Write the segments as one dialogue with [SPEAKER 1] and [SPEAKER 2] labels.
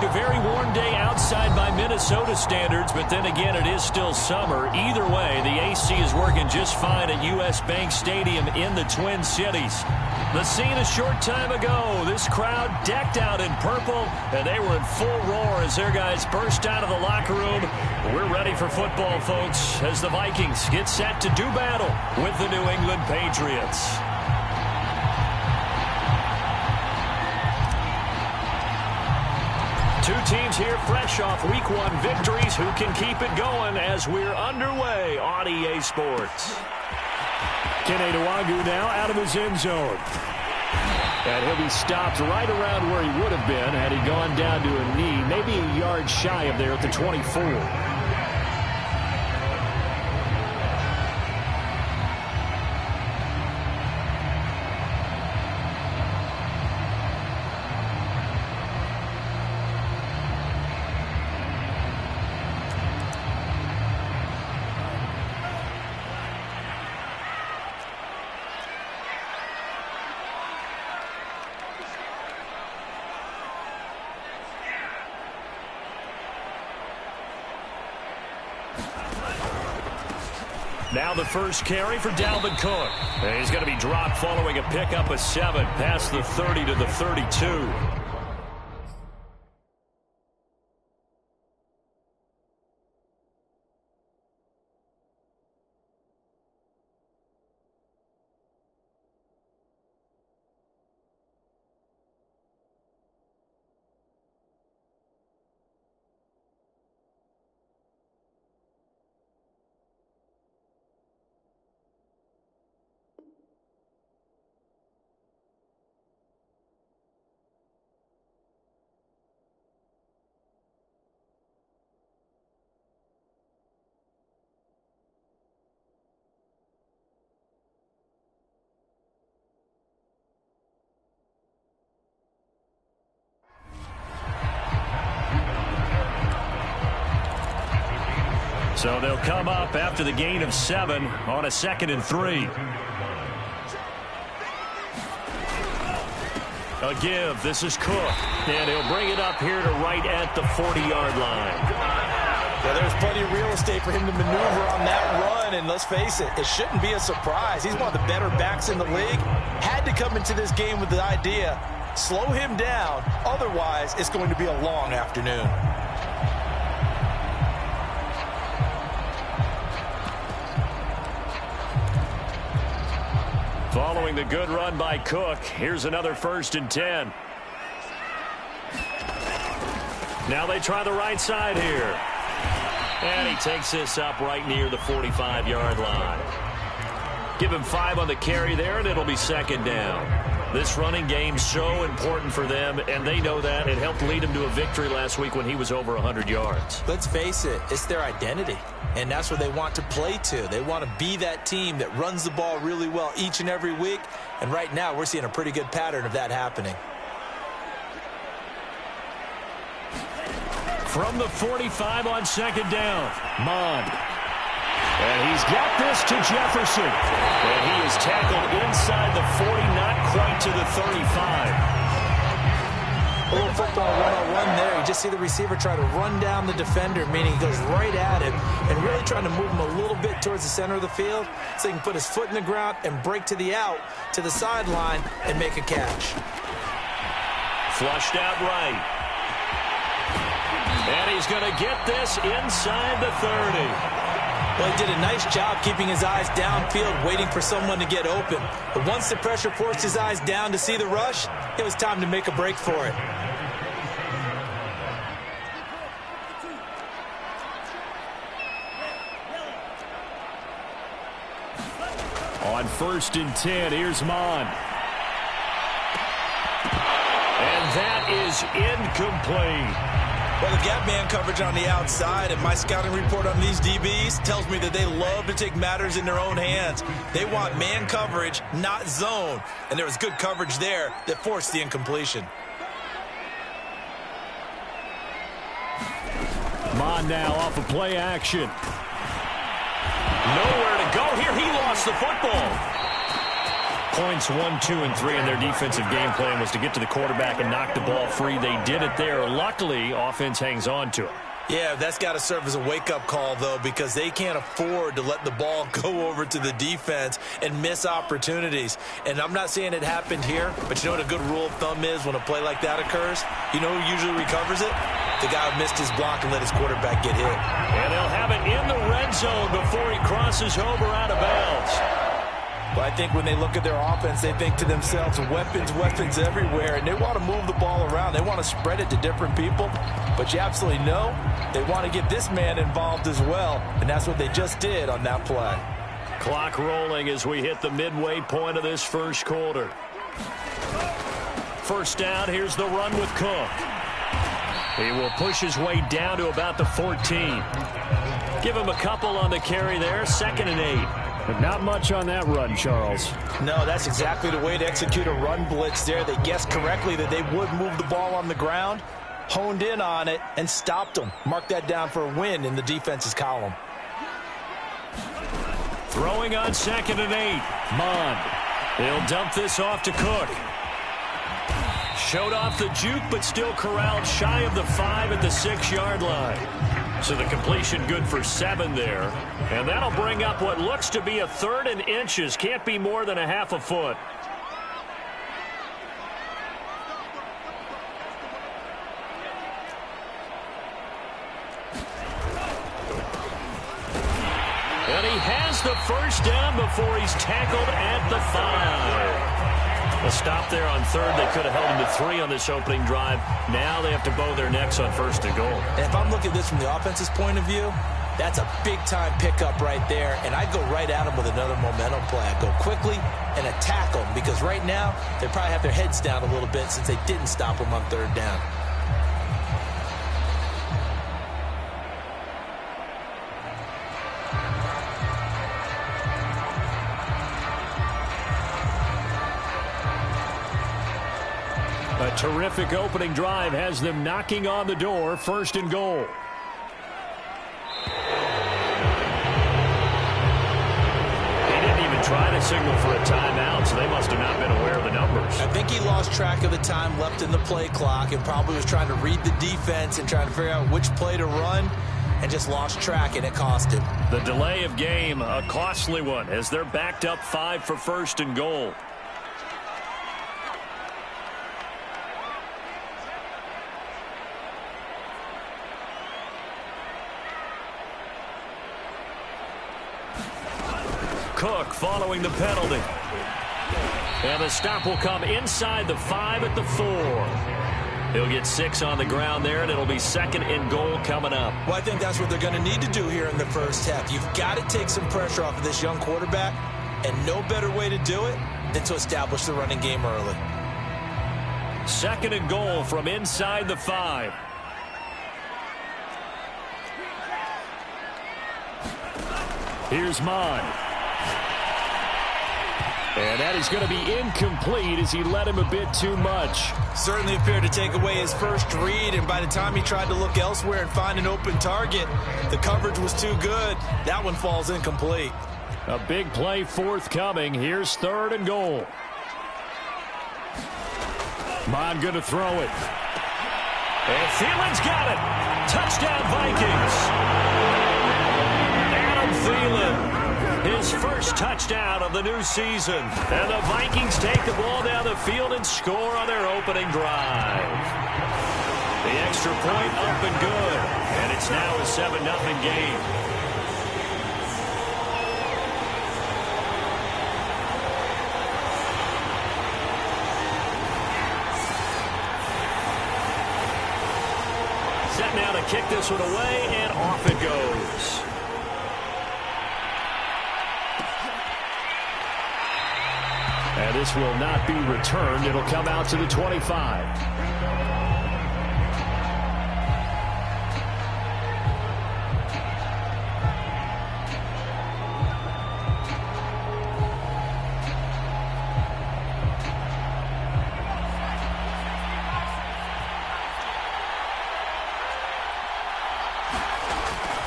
[SPEAKER 1] a very warm day outside by Minnesota standards, but then again, it is still summer. Either way, the AC is working just fine at U.S. Bank Stadium in the Twin Cities. The scene a short time ago, this crowd decked out in purple, and they were in full roar as their guys burst out of the locker room. We're ready for football, folks, as the Vikings get set to do battle with the New England Patriots. Two teams here fresh off Week 1 victories who can keep it going as we're underway on EA Sports. Kene Nwangwu now out of his end zone. And he'll be stopped right around where he would have been had he gone down to a knee, maybe a yard shy of there at the 24. Now the first carry for Dalvin Cook. And he's going to be dropped following a pickup of 7 past the 30 to the 32. So they'll come up after the gain of 7 on a 2nd and 3. A give. This is Cook. And he'll bring it up here to right at the 40-yard line.
[SPEAKER 2] Yeah, there's plenty of real estate for him to maneuver on that run. And let's face it, it shouldn't be a surprise. He's one of the better backs in the league. Had to come into this game with the idea, slow him down. Otherwise, it's going to be a long afternoon.
[SPEAKER 1] Following the good run by Cook, here's another 1st and 10. Now they try the right side here. And he takes this up right near the 45-yard line. Give him 5 on the carry there, and it'll be 2nd down. This running game's so important for them, and they know that. It helped lead him to a victory last week when he was over 100 yards.
[SPEAKER 2] Let's face it, it's their identity, and that's what they want to play to. They want to be that team that runs the ball really well each and every week, and right now we're seeing a pretty good pattern of that happening.
[SPEAKER 1] From the 45 on 2nd down, Mond. And he's got this to Jefferson. And he is tackled inside the 40, not quite to the 35.
[SPEAKER 2] A little football one-on-one there. You just see the receiver try to run down the defender, meaning he goes right at him and really trying to move him a little bit towards the center of the field so he can put his foot in the ground and break to the out, to the sideline, and make a catch.
[SPEAKER 1] Flushed out right. And he's going to get this inside the 30.
[SPEAKER 2] Well, he did a nice job keeping his eyes downfield, waiting for someone to get open. But once the pressure forced his eyes down to see the rush, it was time to make a break for it.
[SPEAKER 1] On 1st and 10, here's Mond. And that is incomplete.
[SPEAKER 2] Well, the gap man coverage on the outside, and my scouting report on these DBs tells me that they love to take matters in their own hands. They want man coverage, not zone. And there was good coverage there that forced the incompletion.
[SPEAKER 1] Mond now off of play action. Nowhere to go here. He lost the football. Points 1, 2, and 3 in their defensive game plan was to get to the quarterback and knock the ball free. They did it there. Luckily, offense hangs on to it.
[SPEAKER 2] Yeah, that's got to serve as a wake-up call, though, because they can't afford to let the ball go over to the defense and miss opportunities. And I'm not saying it happened here, but you know what a good rule of thumb is when a play like that occurs? You know who usually recovers it? The guy who missed his block and let his quarterback get hit.
[SPEAKER 1] And they'll have it in the red zone before he crosses over out of bounds.
[SPEAKER 2] Well, I think when they look at their offense, they think to themselves, weapons, weapons everywhere, and they want to move the ball around. They want to spread it to different people, but you absolutely know they want to get this man involved as well, and that's what they just did on that play.
[SPEAKER 1] Clock rolling as we hit the midway point of this first quarter. First down, here's the run with Cook. He will push his way down to about the 14. Give him a couple on the carry there, 2nd and 8.
[SPEAKER 3] But not much on that run, Charles.
[SPEAKER 2] No, that's exactly the way to execute a run blitz there. They guessed correctly that they would move the ball on the ground, honed in on it, and stopped them. Mark that down for a win in the defense's column.
[SPEAKER 1] Throwing on 2nd and 8. Mond. He'll dump this off to Cook. Showed off the juke, but still corralled shy of the 5 at the 6-yard line. So the completion good for 7 there. And that'll bring up what looks to be a 3rd and inches. Can't be more than a half a foot. And he has the first down before he's tackled at the 5. A stop there on 3rd. They could have held him to 3 on this opening drive. Now they have to bow their necks on 1st and goal.
[SPEAKER 2] And if I'm looking at this from the offense's point of view, that's a big-time pickup right there, and I'd go right at him with another momentum play. I'd go quickly and attack them, because right now they probably have their heads down a little bit since they didn't stop him on 3rd down.
[SPEAKER 1] A terrific opening drive has them knocking on the door, 1st and goal. He didn't even try to signal for a timeout, so they must have not been aware of the numbers.
[SPEAKER 2] I think he lost track of the time left in the play clock and probably was trying to read the defense and trying to figure out which play to run, and just lost track, and it cost him.
[SPEAKER 1] The delay of game, a costly one, as they're backed up 5 for 1st and goal. Cook following the penalty. And the stop will come inside the 5 at the 4. He'll get 6 on the ground there, and it'll be 2nd and goal coming up.
[SPEAKER 2] Well, I think that's what they're going to need to do here in the first half. You've got to take some pressure off of this young quarterback, and no better way to do it than to establish the running game early.
[SPEAKER 1] 2nd and goal from inside the 5. Here's Mond. And that is going to be incomplete as he led him a bit too much.
[SPEAKER 2] Certainly appeared to take away his first read, and by the time he tried to look elsewhere and find an open target, the coverage was too good. That one falls incomplete.
[SPEAKER 1] A big play forthcoming. Here's 3rd and goal. Mond going to throw it. And Thielen's got it. Touchdown, Vikings. Adam Thielen. His first touchdown of the new season. And the Vikings take the ball down the field and score on their opening drive. The extra point up and good. And it's now a 7-0 game. Set now to kick this one away, and off it goes. And this will not be returned. It'll come out to the 25.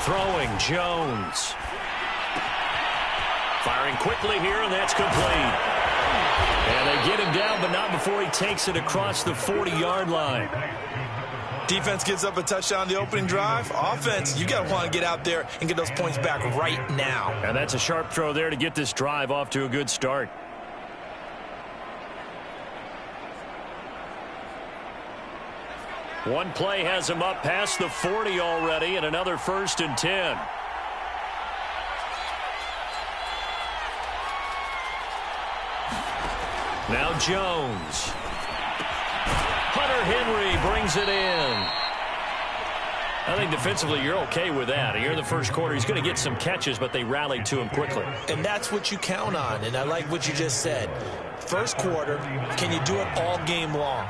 [SPEAKER 1] Throwing Jones. Firing quickly here, and that's complete. And they get him down, but not before he takes it across the 40-yard line.
[SPEAKER 2] Defense gives up a touchdown on the opening drive. Offense, you got to want to get out there and get those points back right now.
[SPEAKER 1] And that's a sharp throw there to get this drive off to a good start. One play has him up past the 40 already, and another 1st and 10. Now Jones. Hunter Henry brings it in. I think defensively you're okay with that. Here in the first quarter, he's going to get some catches, but they rallied to him quickly.
[SPEAKER 2] And that's what you count on, and I like what you just said. First quarter, can you do it all game long?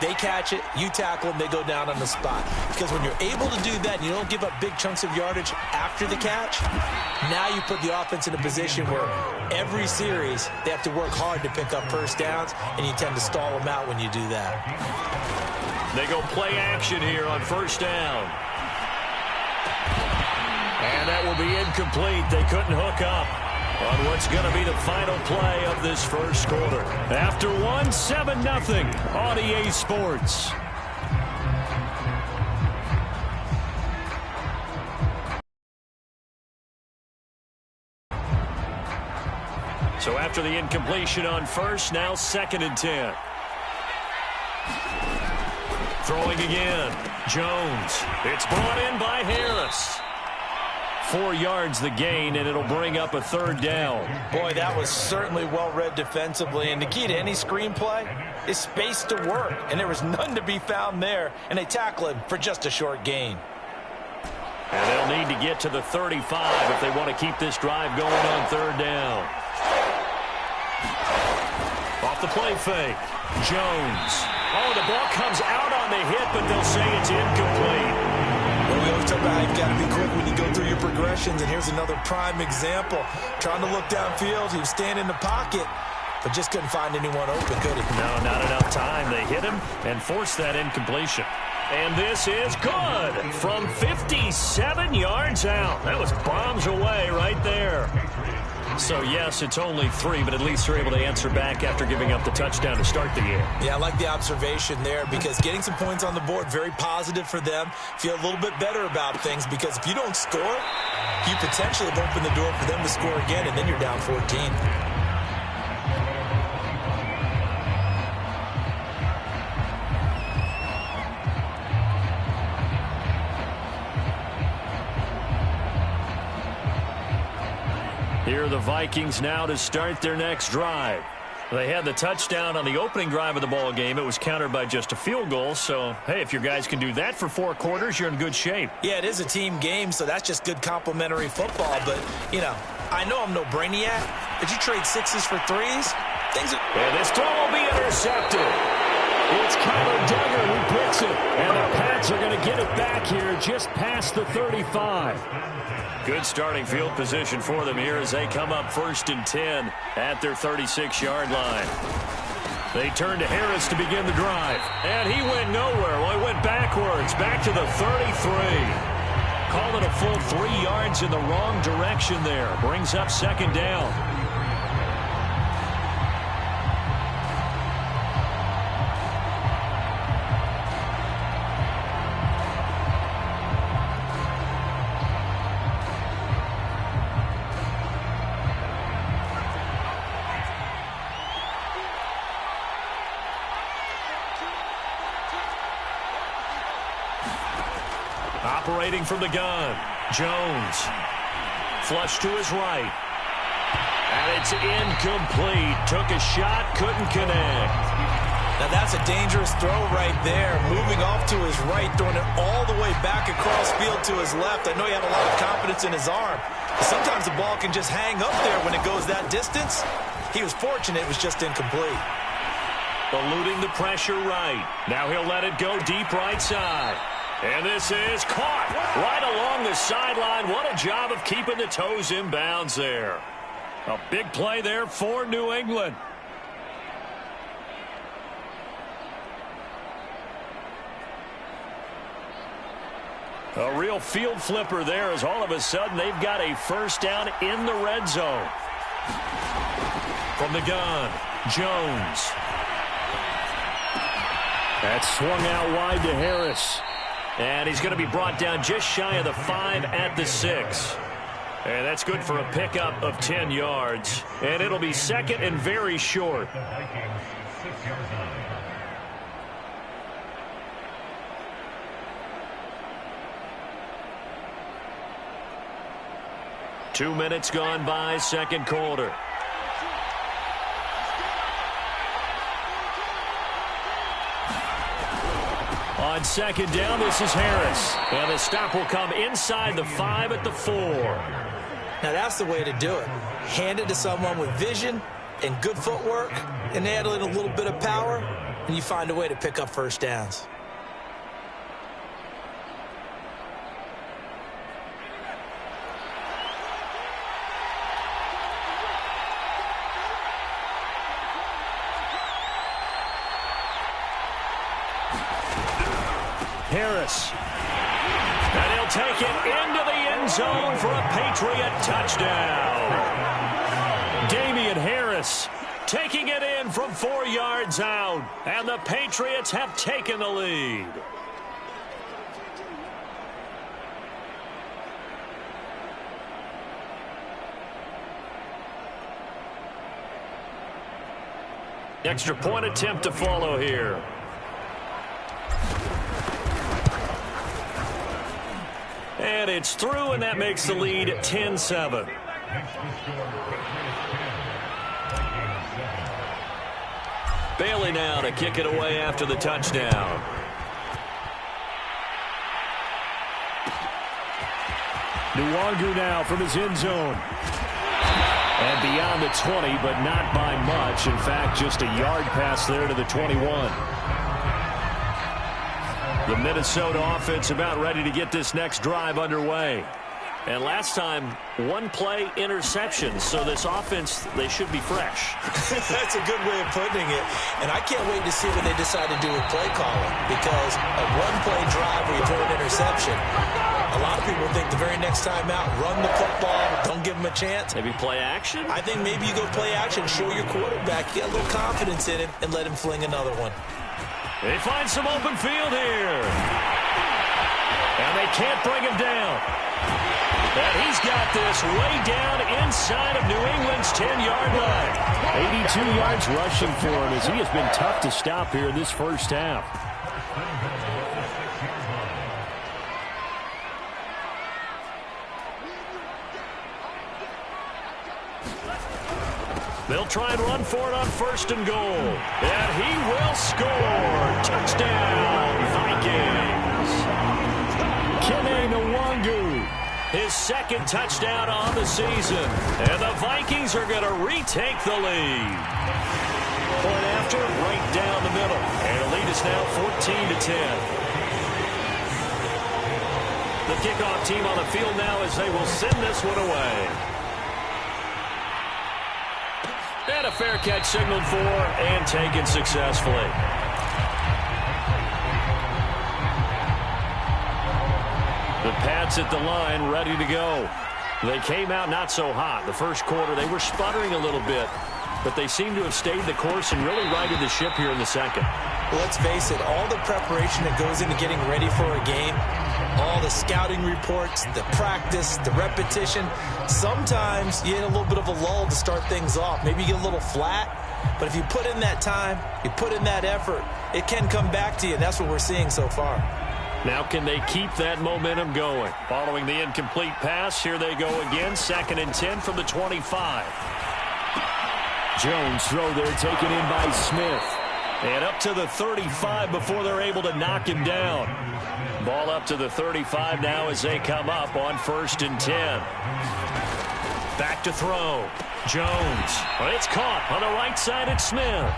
[SPEAKER 2] They catch it, you tackle them, they go down on the spot. Because when you're able to do that and you don't give up big chunks of yardage after the catch, now you put the offense in a position where every series they have to work hard to pick up first downs, and you tend to stall them out when you do that.
[SPEAKER 1] They go play action here on first down. And that will be incomplete. They couldn't hook up on what's going to be the final play of this first quarter. After one, 7-0 on EA Sports. So after the incompletion on first, now 2nd and 10. Throwing again. Jones. It's brought in by Harris. 4 yards the gain, and it'll bring up a 3rd down.
[SPEAKER 2] Boy, that was certainly well-read defensively, and the key to any screenplay is space to work, and there was none to be found there, and they tackle him for just a short gain.
[SPEAKER 1] And they'll need to get to the 35 if they want to keep this drive going on 3rd down. Off the play fake. Jones. Oh, the ball comes out on the hit, but they'll say it's incomplete.
[SPEAKER 2] Well, we always talk about how you've got to be quick when you go through your progressions, and here's another prime example. Trying to look downfield, he was staying in the pocket, but just couldn't find anyone open, could he?
[SPEAKER 1] No, not enough time. They hit him and forced that incompletion. And this is good from 57 yards out. That was bombs away right there. So, yes, it's only 3, but at least they're able to answer back after giving up the touchdown to start the game.
[SPEAKER 2] Yeah, I like the observation there because getting some points on the board, very positive for them. Feel a little bit better about things because if you don't score, you potentially have opened the door for them to score again, and then you're down 14.
[SPEAKER 1] Here are the Vikings now to start their next drive. They had the touchdown on the opening drive of the ball game. It was countered by just a field goal. So, hey, if your guys can do that for 4 quarters, you're in good shape.
[SPEAKER 2] Yeah, it is a team game, so that's just good complementary football. But, you know, I know I'm no brainiac, but you trade 6s for 3s, things are...
[SPEAKER 1] And this throw will be intercepted. It's Kyler Duggar who picks it. And the Pats are going to get it back here just past the 35. Good starting field position for them here as they come up 1st and 10 at their 36-yard line. They turn to Harris to begin the drive. And he went nowhere. Well, he went backwards, back to the 33. Call it a full 3 yards in the wrong direction there. Brings up 2nd down. Operating from the gun, Jones. Flush to his right. And it's incomplete. Took a shot, couldn't connect.
[SPEAKER 2] Now that's a dangerous throw right there. Moving off to his right, throwing it all the way back across field to his left. I know he had a lot of confidence in his arm. But sometimes the ball can just hang up there when it goes that distance. He was fortunate it was just incomplete.
[SPEAKER 1] Eluding the pressure right. Now he'll let it go deep right side. And this is caught right along the sideline. What a job of keeping the toes in bounds there. A big play there for New England. A real field flipper there as all of a sudden they've got a 1st down in the red zone. From the gun, Jones.
[SPEAKER 3] That's swung out wide to Harris.
[SPEAKER 1] And he's going to be brought down just shy of the 5 at the 6. And that's good for a pickup of 10 yards. And it'll be second and very short. 2 minutes gone by, second quarter. On second down, this is Harris. And the stop will come inside the 5 at the 4.
[SPEAKER 2] Now that's the way to do it. Hand it to someone with vision and good footwork, and add in a little bit of power, and you find a way to pick up first downs.
[SPEAKER 1] Harris. And he'll take it into the end zone for a Patriot touchdown. Damian Harris taking it in from 4 yards out. And the Patriots have taken the lead. Extra point attempt to follow here. And it's through, and that makes the lead 10-7. Bailey now to kick it away after the touchdown.
[SPEAKER 3] Nwangu now from his end zone. And beyond the 20, but not by much. In fact, just a yard pass there to the 21.
[SPEAKER 1] The Minnesota offense about ready to get this next drive underway. And last time, one play interception. So this offense, they should be fresh.
[SPEAKER 2] That's a good way of putting it. And I can't wait to see what they decide to do with play calling. Because a one-play drive where you throw an interception, a lot of people think the very next time out, run the football, don't give them a chance.
[SPEAKER 1] Maybe play action?
[SPEAKER 2] I think maybe you go play action, show your quarterback, get a little confidence in him, and let him fling another one.
[SPEAKER 1] They find some open field here. And they can't bring him down. And he's got this way down inside of New England's 10-yard line.
[SPEAKER 3] 82 yards rushing for him as he has been tough to stop here in this first half.
[SPEAKER 1] They'll try and run for it on first and goal. And he will score. Touchdown, Vikings.
[SPEAKER 3] Kene Nwangu.
[SPEAKER 1] His second touchdown on the season. And the Vikings are going to retake the lead. Point after, right down the middle. And the lead is now 14-10. The kickoff team on the field now as they will send this one away. And a fair catch signaled for and taken successfully. The Pats at the line ready to go. They came out not so hot. The first quarter, they were sputtering a little bit. But they seem to have stayed the course and really righted the ship here in the second.
[SPEAKER 2] Well, let's face it, all the preparation that goes into getting ready for a game, all the scouting reports, the practice, the repetition, sometimes you get a little bit of a lull to start things off. Maybe you get a little flat, but if you put in that time, you put in that effort, it can come back to you, and that's what we're seeing so far.
[SPEAKER 1] Now can they keep that momentum going? Following the incomplete pass, here they go again, 2nd and 10 from the 25.
[SPEAKER 3] Jones throw there taken in by Smith.
[SPEAKER 1] And up to the 35 before they're able to knock him down. Ball up to the 35 now as they come up on 1st and 10. Back to throw. Jones. Well, it's caught on the right side at Smith.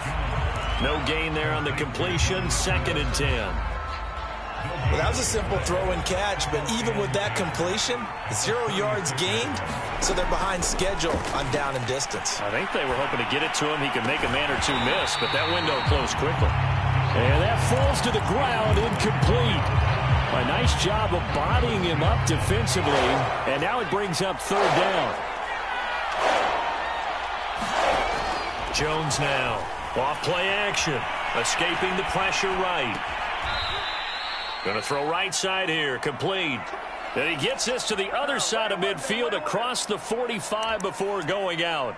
[SPEAKER 1] No gain there on the completion. 2nd and 10.
[SPEAKER 2] Well, that was a simple throw and catch, but even with that completion, 0 yards gained, so they're behind schedule on down and distance.
[SPEAKER 1] I think they were hoping to get it to him. He could make a man or two miss, but that window closed quickly.
[SPEAKER 3] And that falls to the ground, incomplete. A nice job of bodying him up defensively, and now it brings up 3rd down.
[SPEAKER 1] Jones now. Off play action. Escaping the pressure right. Going to throw right side here. Complete. And he gets this to the other side of midfield across the 45 before going out.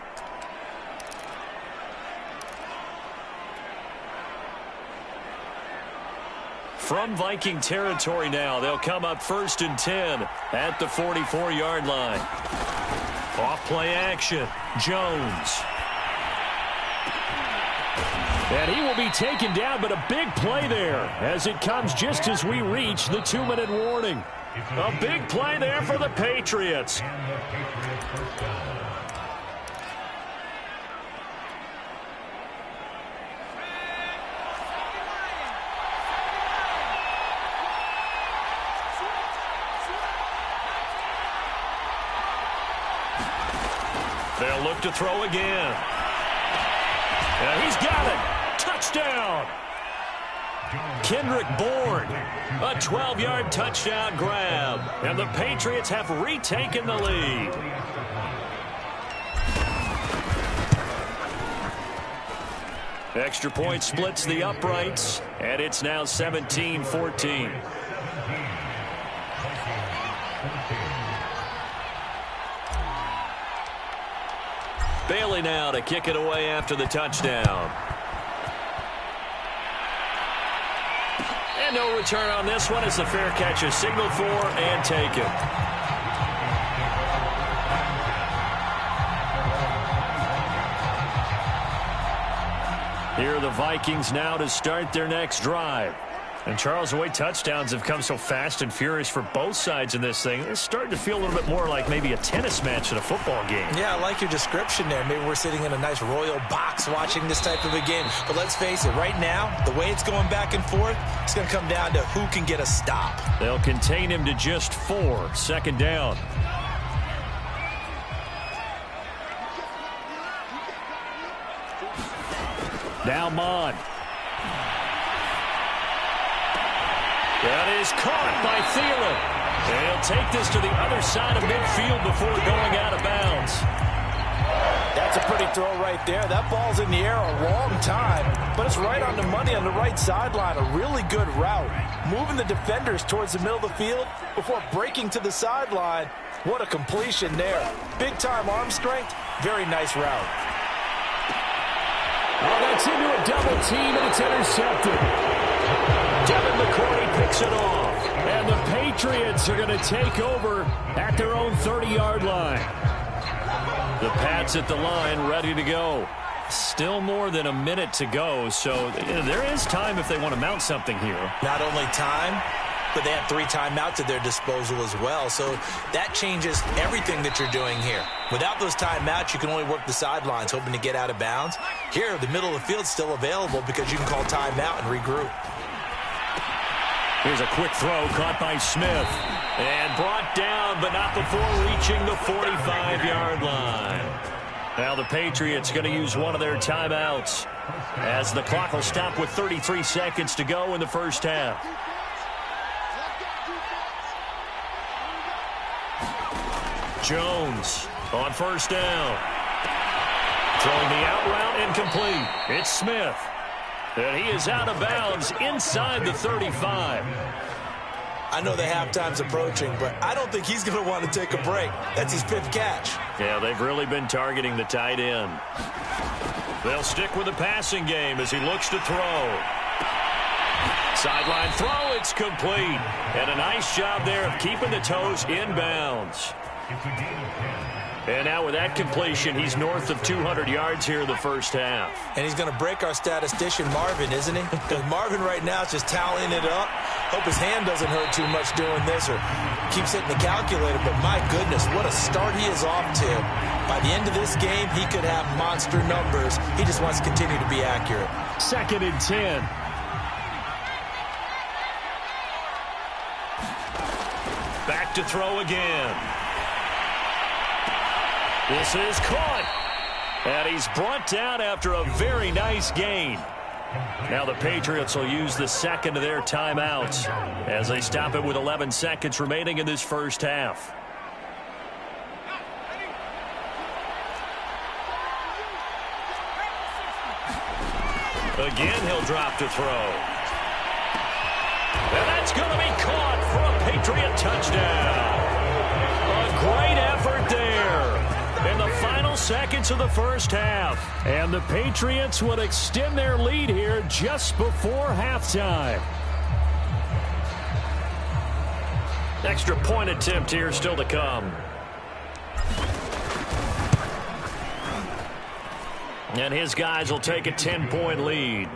[SPEAKER 1] From Viking territory now, they'll come up 1st and 10 at the 44-yard line. Off play action. Jones. And he will be taken down, but a big play there as it comes just as we reach the 2-minute warning. A big play there for the Patriots. They'll look to throw again. And he's got it. Touchdown. Kendrick Bourne. A 12-yard touchdown grab. And the Patriots have retaken the lead. Extra point splits the uprights. And it's now 17-14. Bailey now to kick it away after the touchdown. And no return on this one as the fair catch is signaled for and taken. Here are the Vikings now to start their next drive. And, Charles, the way touchdowns have come so fast and furious for both sides in this thing, it's starting to feel a little bit more like maybe a tennis match in a football game. Yeah, I like your description there. Maybe we're sitting in a nice royal box watching this type of a game. But let's face it, right now, the way it's going back and forth, it's going to come down to who can get a stop. They'll contain him to just 4. 2nd down. Now Mond. That is caught by Thielen. And he'll take this to the other side of midfield before going out of bounds. That's a pretty throw right there. That ball's in the air a long time, but it's right on the money on the right sideline. A really good route. Moving the defenders towards the middle of the field before breaking to the sideline. What a completion there. Big-time arm strength. Very nice route.
[SPEAKER 3] Oh, that's into a double team, and it's intercepted.
[SPEAKER 1] Devin McCourty picks it off.
[SPEAKER 3] And the Patriots are going to take over at their own 30-yard line.
[SPEAKER 1] The Pats at the line, ready to go. Still more than a minute to go, so there is time if they want to mount something here. Not only time, but they have 3 timeouts at their disposal as well, so that changes everything that you're doing here. Without those timeouts, you can only work the sidelines, hoping to get out of bounds. Here, the middle of the field's still available because you can call timeout and regroup. Here's a quick throw caught by Smith. And brought down, but not before reaching the 45-yard line. Now the Patriots going to use one of their timeouts as the clock will stop with 33 seconds to go in the first half. Jones on 1st down. Throwing the out route incomplete. It's Smith. And he is out of bounds inside the 35. I know the halftime's approaching, but I don't think he's going to want to take a break. That's his 5th catch. Yeah, they've really been targeting the tight end. They'll stick with the passing game as he looks to throw. Sideline throw, it's complete. And a nice job there of keeping the toes in bounds. And now with that completion, he's north of 200 yards here in the first half. And he's going to break our statistician, Marvin, isn't he? Because Marvin right now is just tallying it up. Hope his hand doesn't hurt too much doing this or keeps hitting the calculator. But my goodness, what a start he is off to. By the end of this game, he could have monster numbers. He just wants to continue to be accurate.
[SPEAKER 3] 2nd and 10.
[SPEAKER 1] Back to throw again. This is caught. And he's brought down after a very nice gain. Now the Patriots will use the 2nd of their timeouts as they stop it with 11 seconds remaining in this first half. Again, he'll drop to throw. And that's going to be caught for a Patriot touchdown. A great effort there in the final seconds of the first half.
[SPEAKER 3] And the Patriots would extend their lead here just before halftime.
[SPEAKER 1] Extra point attempt here still to come. And his guys will take a 10-point lead.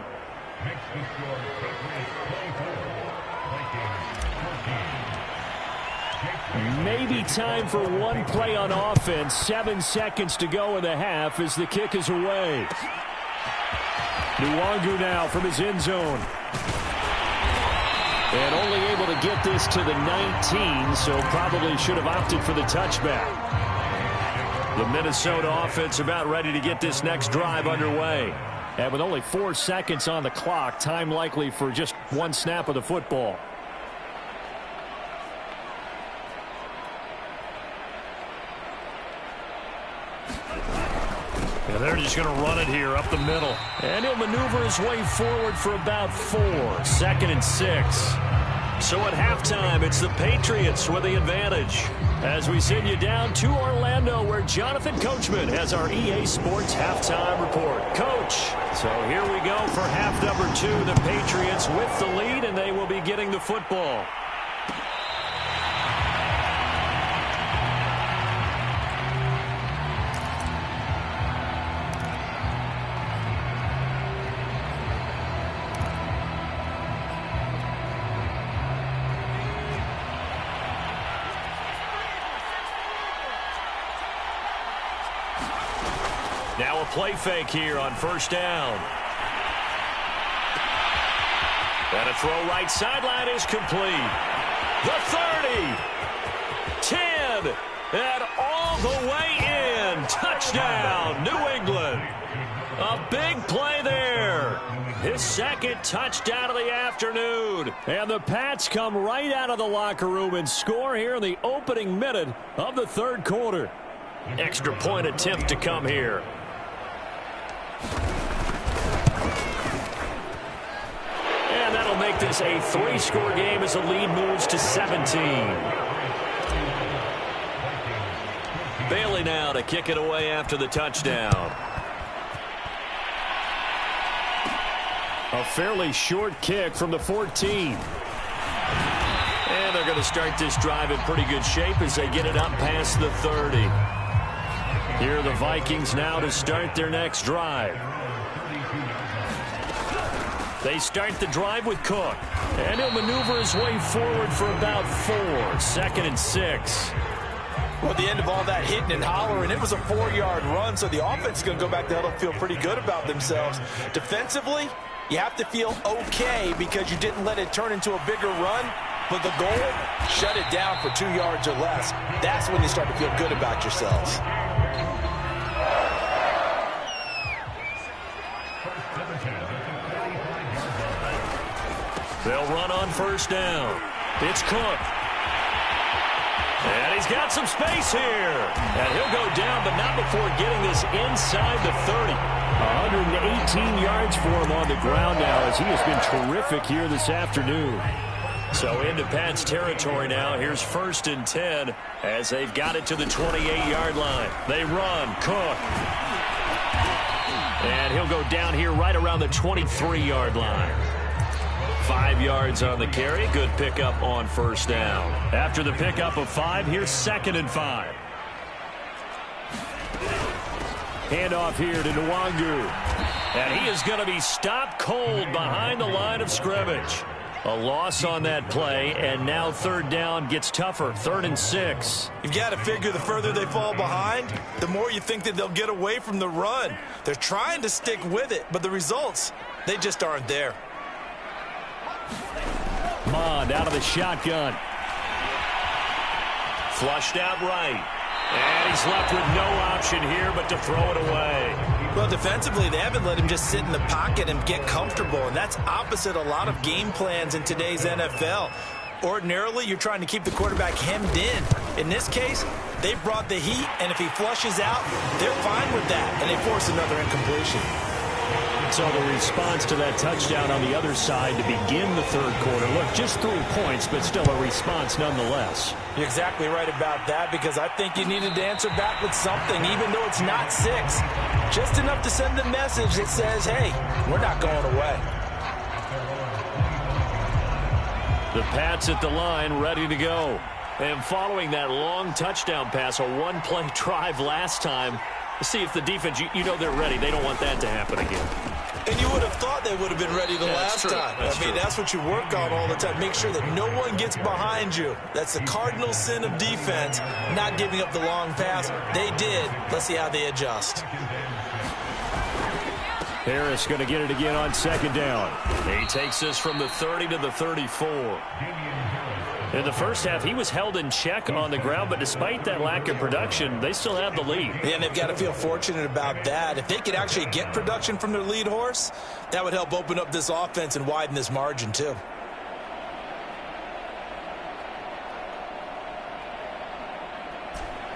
[SPEAKER 3] Maybe time for one play on offense. 7 seconds to go in the half as the kick is away. Nwangu now from his end zone. And only able to get this to the 19, so probably should have opted for the touchback.
[SPEAKER 1] The Minnesota offense about ready to get this next drive underway.
[SPEAKER 3] And with only 4 seconds on the clock, time likely for just one snap of the football.
[SPEAKER 1] And they're just going to run it here up the middle. And he'll maneuver his way forward for about 4. 2nd and 6. So at halftime, it's the Patriots with the advantage. As we send you down to Orlando, where Jonathan Coachman has our EA Sports halftime report. Coach, so here we go for half number 2. The Patriots with the lead, and they will be getting the football. Now a play fake here on first down. And a throw right sideline is complete. The 30. 10. And all the way in. Touchdown, New England. A big play there. His 2nd touchdown of the afternoon.
[SPEAKER 3] And the Pats come right out of the locker room and score here in the opening minute of the 3rd quarter.
[SPEAKER 1] Extra point attempt to come here. And that'll make this a 3-score game as the lead moves to 17. Bailey now to kick it away after the touchdown.
[SPEAKER 3] A fairly short kick from the 14.
[SPEAKER 1] And they're going to start this drive in pretty good shape as they get it up past the 30. Here are the Vikings now to start their next drive. They start the drive with Cook. And he'll maneuver his way forward for about 4. 2nd and 6.
[SPEAKER 2] Well, at the end of all that hitting and hollering, it was a 4-yard run, so the offense is going to go back to huddle, feel pretty good about themselves. Defensively, you have to feel okay because you didn't let it turn into a bigger run. But the goal, shut it down for 2 yards or less. That's when you start to feel good about yourselves.
[SPEAKER 1] They'll run on first down. It's Cook. And he's got some space here. And he'll go down, but not before getting this inside the 30.
[SPEAKER 3] 118 yards for him on the ground now as he has been terrific here this afternoon.
[SPEAKER 1] So into Pat's territory now. Here's 1st and 10 as they've got it to the 28-yard line. They run. Cook. And he'll go down here right around the 23-yard line. 5 yards on the carry. Good pickup on first down. After the pickup of 5, here's 2nd and 5.
[SPEAKER 3] Handoff here to Nwangu.
[SPEAKER 1] And he is going to be stopped cold behind the line of scrimmage. A loss on that play, and now 3rd down gets tougher. 3rd and 6.
[SPEAKER 2] You've got to figure the further they fall behind, the more you think that they'll get away from the run. They're trying to stick with it, but the results, they just aren't there.
[SPEAKER 3] Mond out of the shotgun.
[SPEAKER 1] Flushed out right. And he's left with no option here but to throw it away.
[SPEAKER 2] Well, defensively, they haven't let him just sit in the pocket and get comfortable, and that's opposite a lot of game plans in today's NFL. Ordinarily, you're trying to keep the quarterback hemmed in. In this case, they brought the heat, and if he flushes out, they're fine with that, and they force another incompletion.
[SPEAKER 3] So the response to that touchdown on the other side to begin the third quarter. Look, just 3 points, but still a response nonetheless.
[SPEAKER 2] You're exactly right about that, because I think you needed to answer back with something, even though it's not 6. Just enough to send the message that says, hey, we're not going away.
[SPEAKER 1] The Pats at the line, ready to go. And following that long touchdown pass, a one-play drive last time, see if the defense, you know they're ready. They don't want that to happen again.
[SPEAKER 2] And you would have thought they would have been ready the last time. That's what you work on all the time. Make sure that no one gets behind you. That's the cardinal sin of defense, not giving up the long pass. They did. Let's see how they adjust.
[SPEAKER 3] Harris going to get it again on second down.
[SPEAKER 1] He takes this from the 30 to the 34. In the first half, he was held in check on the ground, but despite that lack of production, they still have the lead.
[SPEAKER 2] Yeah, and they've got to feel fortunate about that. If they could actually get production from their lead horse, that would help open up this offense and widen this margin too.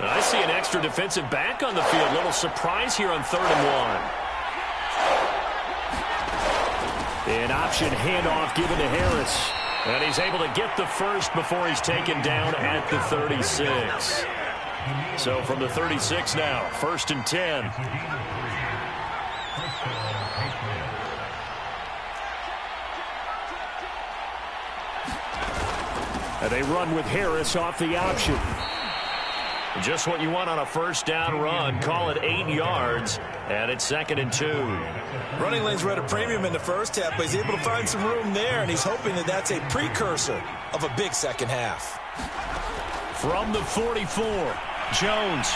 [SPEAKER 1] I see an extra defensive back on the field. Little surprise here on 3rd and 1.
[SPEAKER 3] An option handoff given to Harris.
[SPEAKER 1] And he's able to get the first before he's taken down at the 36. So from the 36 now, 1st and 10.
[SPEAKER 3] And they run with Harris off the option.
[SPEAKER 1] Just what you want on a first down run. Call it 8 yards, and it's 2nd and 2.
[SPEAKER 2] Running lanes were at a premium in the first half, but he's able to find some room there, and he's hoping that that's a precursor of a big second half.
[SPEAKER 1] From the 44, Jones.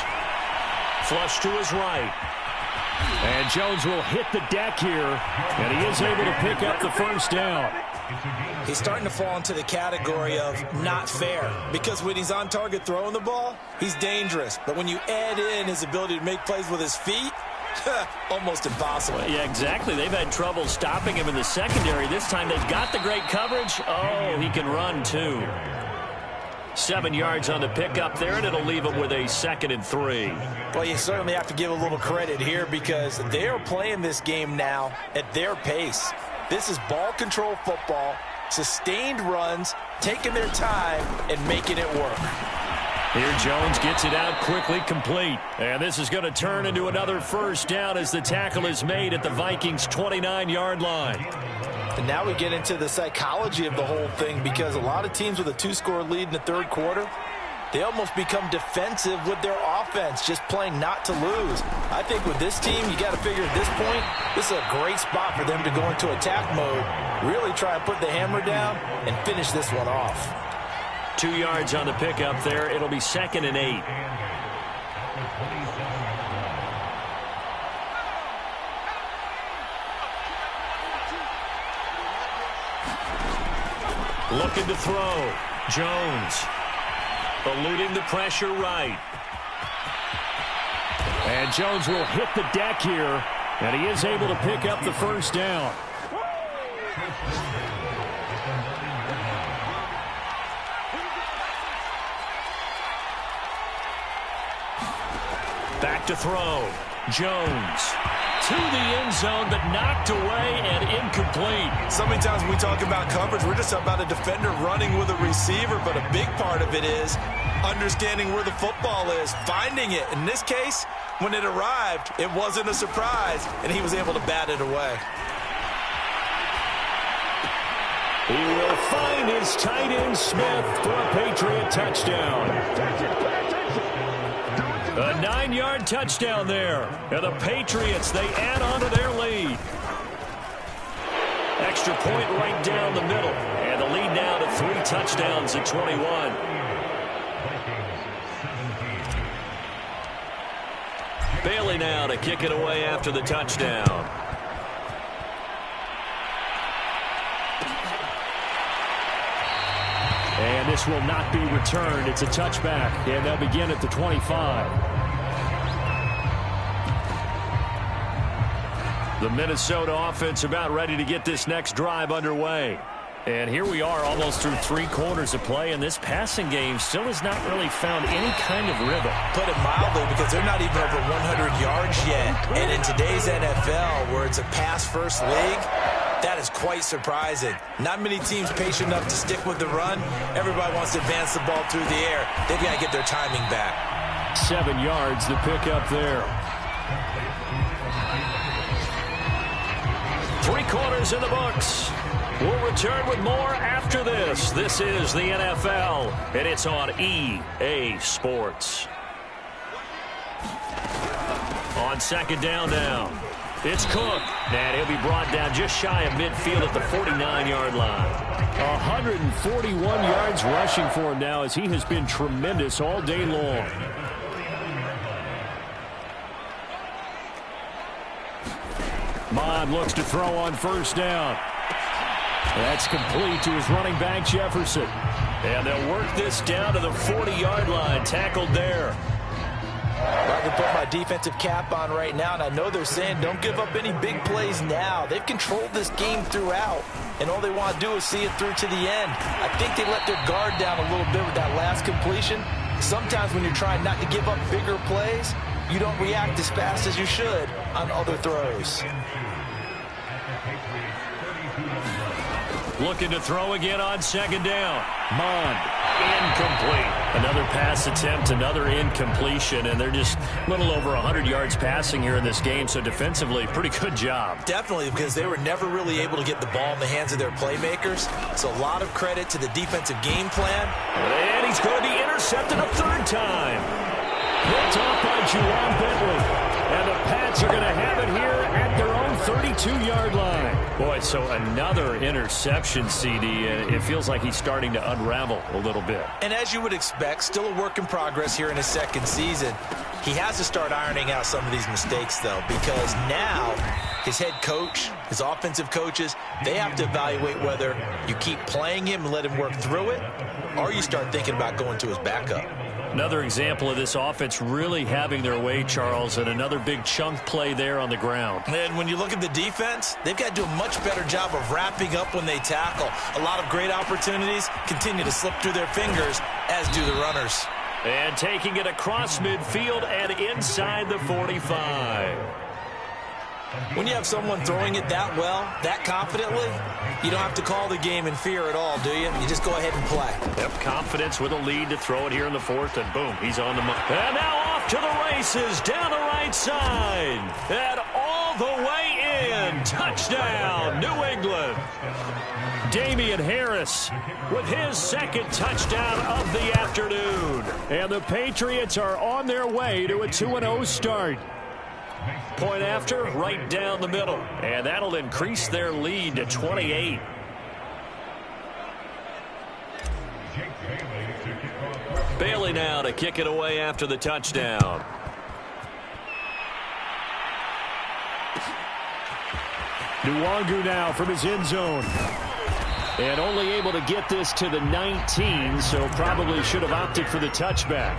[SPEAKER 1] Flush to his right.
[SPEAKER 3] And Jones will hit the deck here, and he is able to pick up the first down.
[SPEAKER 2] He's starting to fall into the category of not fair, because when he's on target throwing the ball, he's dangerous. But when you add in his ability to make plays with his feet, almost impossible.
[SPEAKER 1] Well, yeah, exactly. They've had trouble stopping him in the secondary. This time they've got the great coverage. Oh, he can run too. 7 yards on the pickup there, and it'll leave him with a 2nd and 3.
[SPEAKER 2] Well, you certainly have to give a little credit here, because they are playing this game now at their pace. This is ball control football, sustained runs, taking their time, and making it work.
[SPEAKER 1] Here Jones gets it out quickly, complete. And this is going to turn into another first down as the tackle is made at the Vikings' 29-yard line.
[SPEAKER 2] And now we get into the psychology of the whole thing, because a lot of teams with a 2-score lead in the third quarter, they almost become defensive with their offense, just playing not to lose. I think with this team, you got to figure at this point, this is a great spot for them to go into attack mode, really try and put the hammer down and finish this one off.
[SPEAKER 1] 2 yards on the pickup there. It'll be 2nd and 8. Looking to throw. Jones. Eluding the pressure right.
[SPEAKER 3] And Jones will hit the deck here, and he is able to pick up the first down.
[SPEAKER 1] Back to throw. Jones. To the end zone, but knocked away and incomplete.
[SPEAKER 2] So many times when we talk about coverage, we're just about a defender running with a receiver, but a big part of it is understanding where the football is, finding it. In this case, when it arrived, it wasn't a surprise, and he was able to bat it away.
[SPEAKER 3] He will find his tight end Smith for a Patriot touchdown.
[SPEAKER 1] A 9-yard touchdown there. And the Patriots, they add on to their lead. Extra point right down the middle. And the lead now to 3 touchdowns at 21. Bailey now to kick it away after the touchdown.
[SPEAKER 3] And this will not be returned. It's a touchback, and they'll begin at the 25.
[SPEAKER 1] The Minnesota offense about ready to get this next drive underway. And here we are almost through 3 quarters of play, and this passing game still has not really found any kind of rhythm.
[SPEAKER 2] Put it mildly, because they're not even over 100 yards yet. And in today's NFL, where it's a pass-first league, that is quite surprising. Not many teams patient enough to stick with the run. Everybody wants to advance the ball through the air. They've got to get their timing back.
[SPEAKER 3] 7 yards to pick up there.
[SPEAKER 1] 3 quarters in the books. We'll return with more after this. This is the NFL, and it's on EA Sports. On second down now, it's Cook. And he'll be brought down just shy of midfield at the 49-yard line.
[SPEAKER 3] 141 yards rushing for him now, as he has been tremendous all day long. Mond looks to throw on first down. That's complete to his running back, Jefferson.
[SPEAKER 1] And they'll work this down to the 40-yard line. Tackled there.
[SPEAKER 2] I can put my defensive cap on right now, and I know they're saying don't give up any big plays now. They've controlled this game throughout, and all they want to do is see it through to the end. I think they let their guard down a little bit with that last completion. Sometimes when you're trying not to give up bigger plays, you don't react as fast as you should on other throws.
[SPEAKER 1] Looking to throw again on second down.
[SPEAKER 3] Mond.
[SPEAKER 1] Incomplete. Another pass attempt, another incompletion, and they're just a little over 100 yards passing here in this game, so defensively, pretty good job.
[SPEAKER 2] Definitely, because they were never really able to get the ball in the hands of their playmakers. So a lot of credit to the defensive game plan.
[SPEAKER 1] And he's going to be intercepted a 3rd time. Picked off by Juwan Bentley. And the Pats are going to have it here at their own 32-yard line. Boy, so another interception, CD. It feels like he's starting to unravel a little bit.
[SPEAKER 2] And as you would expect, still a work in progress here in his 2nd season. He has to start ironing out some of these mistakes, though, because now his head coach, his offensive coaches, they have to evaluate whether you keep playing him and let him work through it, or you start thinking about going to his backup.
[SPEAKER 1] Another example of this offense really having their way, Charles, and another big chunk play there on the ground.
[SPEAKER 2] And when you look at the defense, they've got to do a much better job of wrapping up when they tackle. A lot of great opportunities continue to slip through their fingers, as do the runners.
[SPEAKER 1] And taking it across midfield and inside the 45.
[SPEAKER 2] When you have someone throwing it that well, that confidently, you don't have to call the game in fear at all, do you? You just go ahead and play.
[SPEAKER 1] Yep, confidence with a lead to throw it here in the 4th, and boom, he's on the mark. And now off to the races, down the right side, and all the way in. Touchdown, New England. Damian Harris with his 2nd touchdown of the afternoon.
[SPEAKER 3] And the Patriots are on their way to a 2-0 start.
[SPEAKER 1] Point after, right down the middle. And that'll increase their lead to 28. Bailey now to kick it away after the touchdown.
[SPEAKER 3] Nwangu now from his end zone. And only able to get this to the 19, so probably should have opted for the touchback.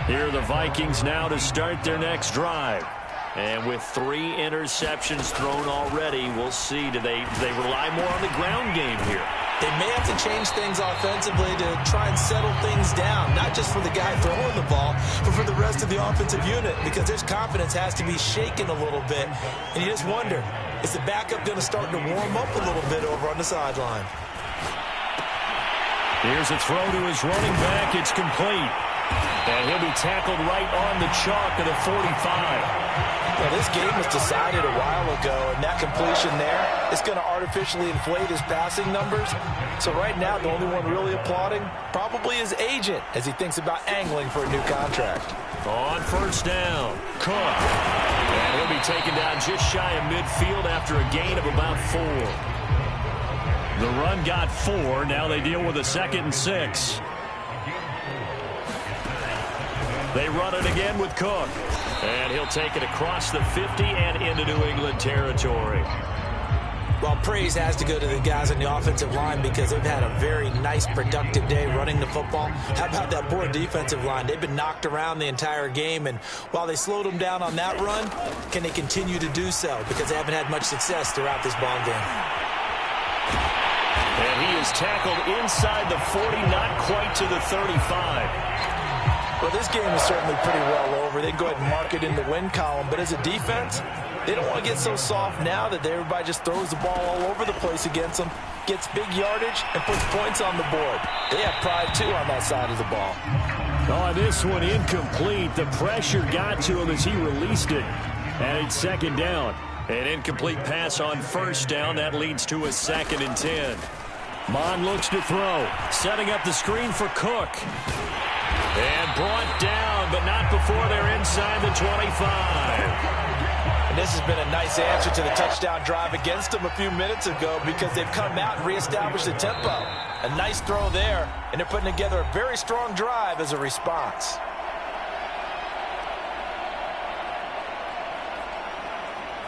[SPEAKER 3] Here are the Vikings now to start their next drive. And with 3 interceptions thrown already, we'll see. Do they rely more on the ground game here?
[SPEAKER 2] They may have to change things offensively to try and settle things down, not just for the guy throwing the ball, but for the rest of the offensive unit, because his confidence has to be shaken a little bit. And you just wonder, is the backup going to start to warm up a little bit over on the sideline?
[SPEAKER 3] Here's a throw to his running back. It's complete.
[SPEAKER 1] And he'll be tackled right on the chalk of the 45.
[SPEAKER 2] Well, this game was decided a while ago, and that completion there is going to artificially inflate his passing numbers. So right now, the only one really applauding probably his agent as he thinks about angling for a new contract.
[SPEAKER 1] On first down, Cook. And he'll be taken down just shy of midfield after a gain of about 4. The run got 4. Now they deal with a 2nd and 6. They run it again with Cook. And he'll take it across the 50 and into New England territory.
[SPEAKER 2] Well, praise has to go to the guys on the offensive line because they've had a very nice, productive day running the football. How about that poor defensive line? They've been knocked around the entire game, and while they slowed them down on that run, can they continue to do so? Because they haven't had much success throughout this ball game.
[SPEAKER 1] And he is tackled inside the 40, not quite to the 35.
[SPEAKER 2] Well, this game is certainly pretty well over. They go ahead and mark it in the win column. But as a defense, they don't want to get so soft now that everybody just throws the ball all over the place against them, gets big yardage, and puts points on the board. They have pride, too, on that side of the ball.
[SPEAKER 3] Oh, this one incomplete. The pressure got to him as he released it. And it's second down.
[SPEAKER 1] An incomplete pass on first down. That leads to a 2nd and 10.
[SPEAKER 3] Mon looks to throw.
[SPEAKER 1] Setting up the screen for Cook. And brought down, but not before they're inside the 25.
[SPEAKER 2] And this has been a nice answer to the touchdown drive against them a few minutes ago because they've come out and reestablished the tempo. A nice throw there, and they're putting together a very strong drive as a response.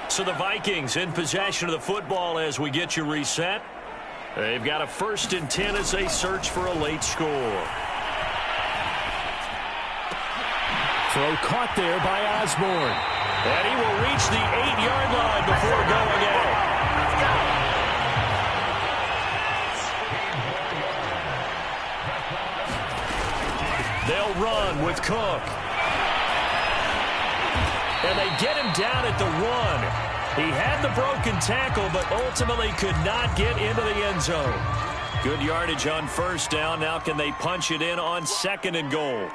[SPEAKER 1] So the Vikings in possession of the football as we get you reset. They've got a 1st and 10 as they search for a late score.
[SPEAKER 3] Throw caught there by Osborne.
[SPEAKER 1] And he will reach the 8-yard line before going out. They'll run with Cook. And they get him down at the 1. He had the broken tackle, but ultimately could not get into the end zone. Good yardage on first down. Now can they punch it in on 2nd and goal?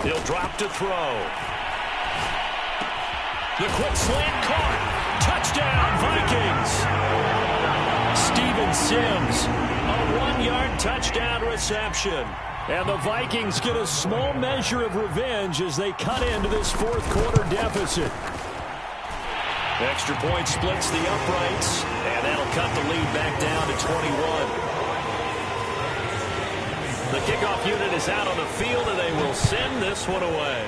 [SPEAKER 1] He'll drop to throw. The quick slant caught. Touchdown, Vikings. Steven Sims, a 1-yard touchdown reception.
[SPEAKER 3] And the Vikings get a small measure of revenge as they cut into this 4th quarter deficit.
[SPEAKER 1] Extra point splits the uprights, and that'll cut the lead back down to 21. The kickoff unit is out on the field, and they will send this one away.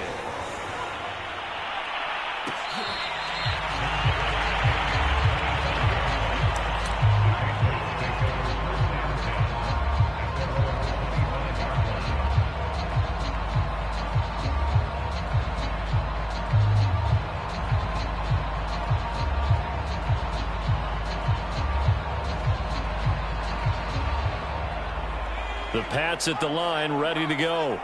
[SPEAKER 1] The Pats at the line, ready to go.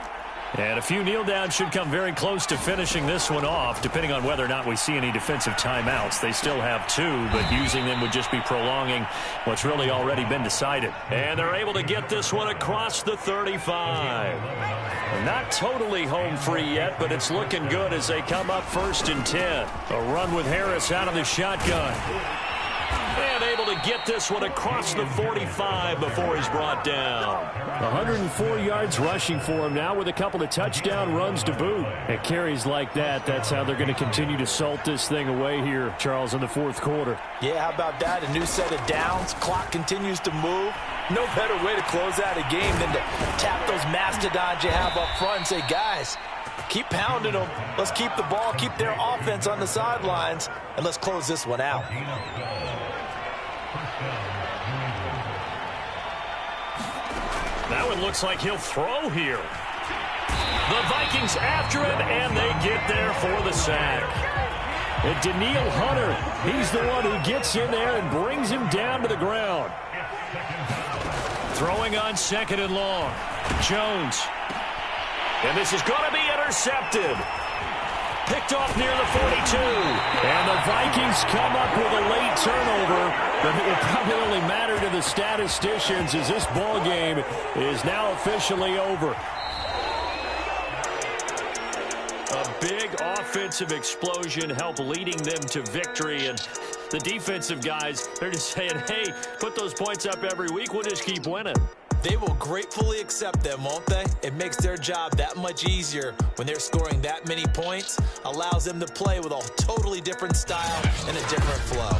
[SPEAKER 1] And a few kneel downs should come very close to finishing this one off, depending on whether or not we see any defensive timeouts. They still have 2, but using them would just be prolonging what's really already been decided. And they're able to get this one across the 35. Not totally home free yet, but it's looking good as they come up 1st and 10. A run with Harris out of the shotgun. And able to get this one across the 45 before he's brought down.
[SPEAKER 3] 104 yards rushing for him now with a couple of touchdown runs to boot. At carries like that, that's how they're going to continue to salt this thing away here, Charles, in the 4th quarter.
[SPEAKER 2] Yeah, how about that? A new set of downs. Clock continues to move. No better way to close out a game than to tap those mastodons you have up front and say, guys, keep pounding them. Let's keep the ball, keep their offense on the sidelines, and let's close this one out.
[SPEAKER 1] That one looks like he'll throw here. The Vikings after him, and they get there for the sack.
[SPEAKER 3] And Daniil Hunter, he's the one who gets in there and brings him down to the ground.
[SPEAKER 1] Throwing on 2nd and long. Jones. And this is going to be intercepted. Picked off near the 42.
[SPEAKER 3] And the Vikings come up with a late turnover, but it will probably only matter to the statisticians as this ball game is now officially over.
[SPEAKER 1] A big offensive explosion helped leading them to victory, and the defensive guys, they're just saying, hey, put those points up every week, we'll just keep winning.
[SPEAKER 2] They will gratefully accept them, won't they? It makes their job that much easier when they're scoring that many points. Allows them to play with a totally different style and a different flow.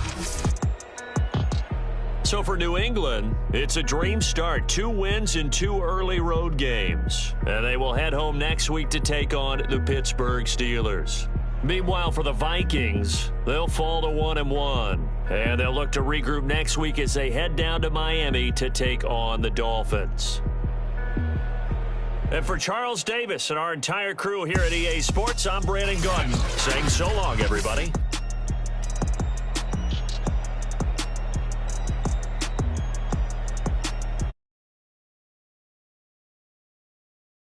[SPEAKER 1] So for New England, it's a dream start. 2 wins in 2 early road games. And they will head home next week to take on the Pittsburgh Steelers. Meanwhile, for the Vikings, they'll fall to 1-1. And they'll look to regroup next week as they head down to Miami to take on the Dolphins. And for Charles Davis and our entire crew here at EA Sports, I'm Brandon Gaudin saying so long, everybody.